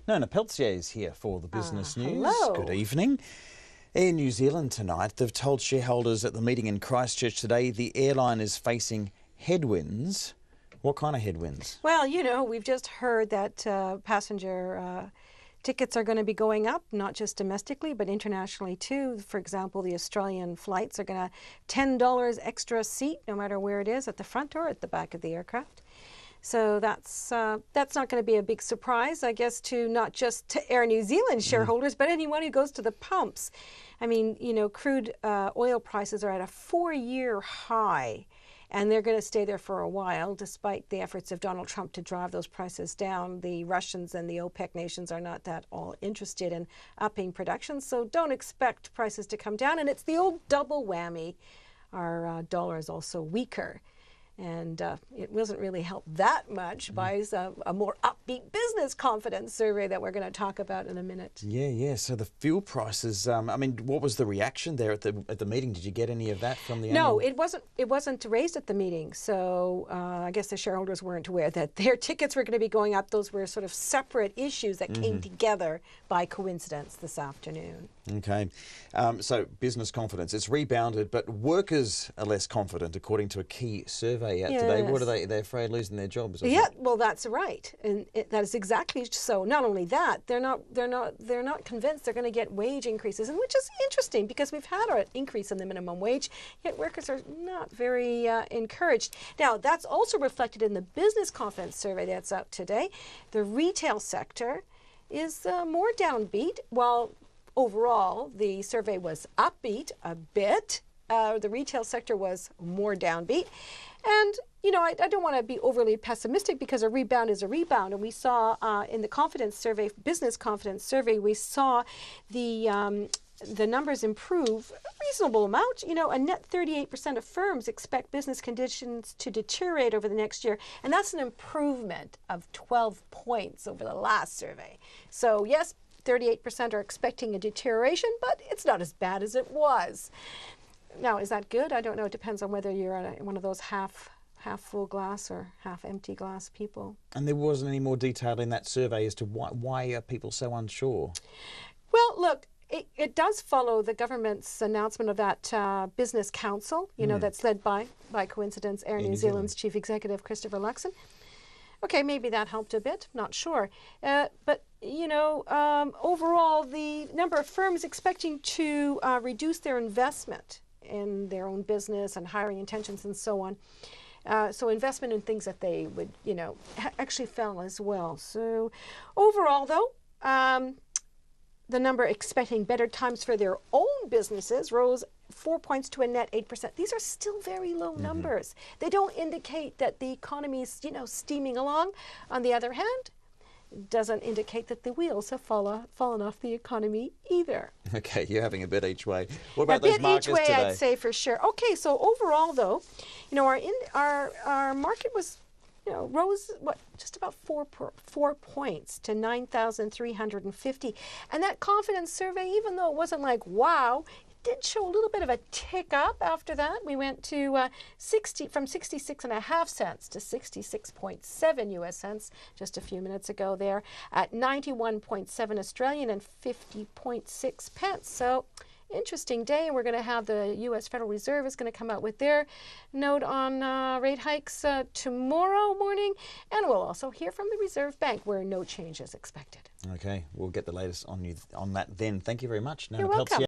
Nona Peltier is here for the Business News. Hello. Good evening. Air New Zealand tonight, they've told shareholders at the meeting in Christchurch today the airline is facing headwinds. What kind of headwinds? Well, you know, we've just heard that passenger tickets are going to be going up, not just domestically, but internationally too. For example, the Australian flights are going to $10 extra seat, no matter where it is, at the front or at the back of the aircraft. So that's not going to be a big surprise, I guess, to not just to Air New Zealand shareholders, but anyone who goes to the pumps. I mean, you know, crude oil prices are at a 4-year high, and they're going to stay there for a while, despite the efforts of Donald Trump to drive those prices down. The Russians and the OPEC nations are not that all interested in upping production, so don't expect prices to come down. And it's the old double whammy. Our dollar is also weaker. And it wasn't really helped that much by a more upbeat business confidence survey that we're going to talk about in a minute. Yeah. So the fuel prices. I mean, what was the reaction there at the meeting? Did you get any of that from the? No, it wasn't raised at the meeting. So I guess the shareholders weren't aware that their tickets were going to be going up. Those were sort of separate issues that came together by coincidence this afternoon. Okay, so business confidence, it's rebounded, but workers are less confident, according to a key survey out today. What are they? They're afraid of losing their jobs. Yeah, well, that's right, and that is exactly so. Not only that, they're not convinced they're going to get wage increases, and which is interesting because we've had an increase in the minimum wage, yet workers are not very encouraged. Now, that's also reflected in the business confidence survey that's out today. The retail sector is more downbeat, while overall, the survey was upbeat a bit. The retail sector was more downbeat. And, you know, I don't want to be overly pessimistic because a rebound is a rebound. And we saw in the confidence survey, business confidence survey, we saw the numbers improve a reasonable amount. You know, a net 38% of firms expect business conditions to deteriorate over the next year. And that's an improvement of 12 points over the last survey. So, yes, 38% are expecting a deterioration, but it's not as bad as it was. Now, is that good? I don't know. It depends on whether you're one of those half full glass or half empty glass people. And there wasn't any more detail in that survey as to why are people so unsure? Well, look, it does follow the government's announcement of that business council, you know, that's led by coincidence, Air New Zealand's chief executive, Christopher Luxon. Okay, maybe that helped a bit, not sure. But, you know, overall, the number of firms expecting to reduce their investment in their own business and hiring intentions and so on. So investment in things that they would, you know, actually fell as well. So overall, though, the number expecting better times for their own businesses rose 4 points to a net 8%. These are still very low numbers. They don't indicate that the economy is, you know, steaming along. On the other hand, it doesn't indicate that the wheels have fallen off the economy either. Okay, you're having a bit each way. What about those markets today? A bit each way, I'd say for sure. Okay, so overall, though, you know, our market was, you know, rose just about 4 points to 9,350, and that confidence survey, even though it wasn't like wow, did show a little bit of a tick up after that. We went to from 66.5 cents to 66.7 US cents just a few minutes ago there at 91.7 Australian and 50.6 pence. So interesting day, and we're going to have the U.S. Federal Reserve is going to come out with their note on rate hikes tomorrow morning, and we'll also hear from the Reserve Bank where no change is expected. Okay, we'll get the latest on that then. Thank you very much, Nona You're welcome. Peltier.